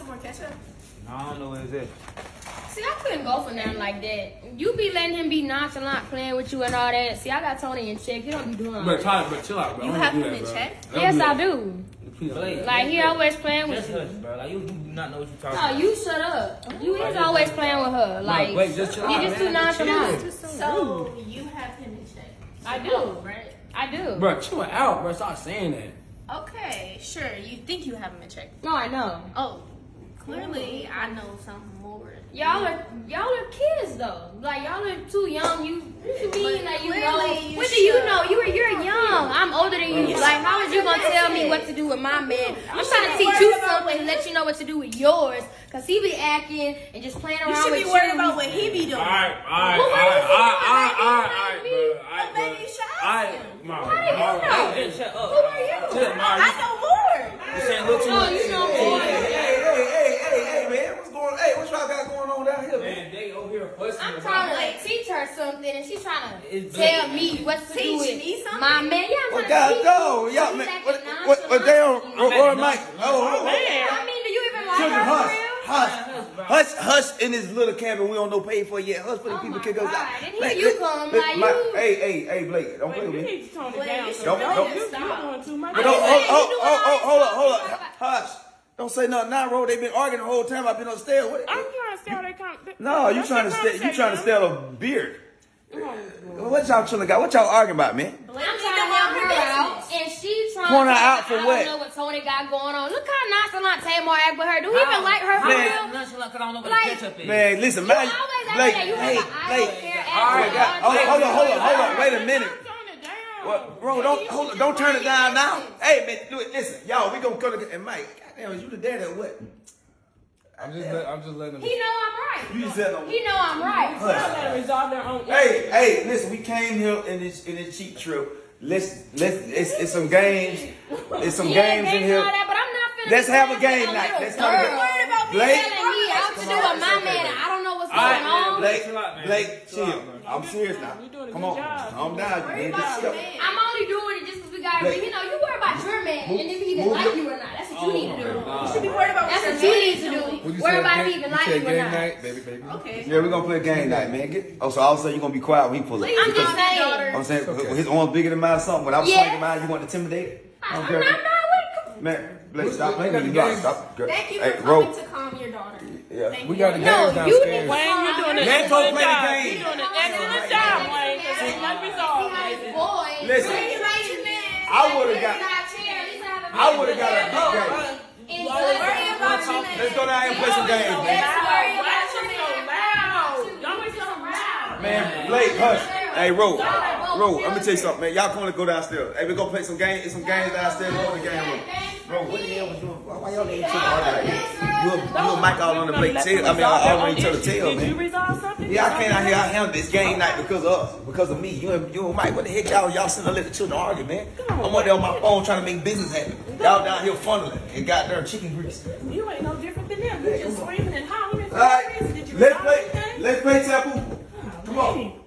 some more ketchup? I don't know what it is. See, I couldn't go for nothing like that. You be letting him be nonchalant, playing with you and all that. See, I got Tony in check. He don't be doing all that. But chill out, bro. You have him in check? Yes, I do. Blake, Like, he always playing with just you. hush, bro. Like, you do not know what you're talking No, about. you shut up. You is always playing with her. Like, Blake, just chill you out, just man. too nonchalant. So you have him in check? I do, right? I do. Bro, chill out, bro. Stop saying that. Okay, sure. You think you have him in check? No, I know. Oh, clearly I know something more. Y'all are kids though. Like, y'all are too young. You mean like you know? What do you know? You're young. I'm older than you. Like, how is you gonna tell me what to do with my man? I'm trying to teach you something and let you know what to do with yours. Cause he be acting and just playing around with you. You should be worried about what he be doing. All right, Maybe you should ask him. Shut up. Who are you? I know more. You saying look too much. You know more. Hey, man, what's going on? Hey, what y'all got going on down here, man? Man, they over here fussing. I'm trying to like teach her something, and she's trying to tell me what to do with me something? my man. Yeah, I'm What trying to teach go? you. Y'all, He's man, acting what they on? nonchalant. Roy Mike. I mean, do you even like Children, her hush. for real? Hush in this little cabin we don't know paid for yet. Hush for the people can go. God, and here you come, like you. Hey, Blake, don't play with me. need to tone it down. Don't. You're doing too much. Hold up. Hush. Don't say nothing now, Ro. They've been arguing the whole time I've been upstairs. I'm trying to steal that conversation. No, you trying to steal a beard. What y'all chilling got? What y'all arguing about, man? I'm trying to help her out, and she's trying Point her to out for I what? don't know what Tony got going on. Look how nonchalant Tamar act with her. Do he even like her for Man. real? Nonchalant, cause I don't know what Like, the ketchup is. Man, listen, You man. always act Blake, like you hey, have an I Blake. don't care Hold on. Wait a minute. Tone it down. Well, bro, don't turn it down now. Hey, man, do it. Listen, y'all, we gonna go to and Mike. Goddamn, is you the dad or what? I'm just letting them. He know I'm right. You just said no. He know I'm right. Let them resolve their own. Hey, listen, we came here in this cheap trip. It's some games. It's some games in here. That, but I'm not finna Let's be have a like game a night. little Let's have a girl game. Blake, telling me out to do with my man, and I don't know what's going on. Blake, chill. I'm serious now. Come on, calm down. I'm only doing it just because we got to you know, you worry about your man and if he even like you or not. That's what you need to do. You should be worried about That's what you need to do. Worry about if he even like you or game not. night, baby. Okay. Yeah, we're gonna play a game night, man. So all of a sudden you're gonna be quiet when he pull up. I'm just saying. I'm saying his arm bigger than mine or something. When I was swinging mine, you want to intimidate it? I'm not. Man, Blake, stop playing with me. Stop. Thank you for Hey, coming Ro. to calm your daughter. Yeah. We got the No, games you downstairs. need Wayne, you're doing an Let's go excellent play the job. game. You're doing an excellent job, Wayne. It's not resolved. Listen, I would have got a big game. Let's go down here and play some games, man. Man, Blake, hush. Hey, Ro, let me tell you something, man. Y'all come to go downstairs. Hey, we gonna play some games. It's some games downstairs. Go in the game room. Bro, what the hell was doing? Why y'all ain't trying to argue like that? You and Mike all on the Blake tail. I mean, all on each other's tail, Did you man. resolve something? Yeah, I can't out here handle this game night because of us, because of me. You and Mike, what the heck y'all sitting there let the children argue, man? I'm up there on my phone trying to make business happen. Y'all down here funneling and got there chicken grease. You ain't no different than them. You just screaming and hollering. All right, let's play taboo. Come on.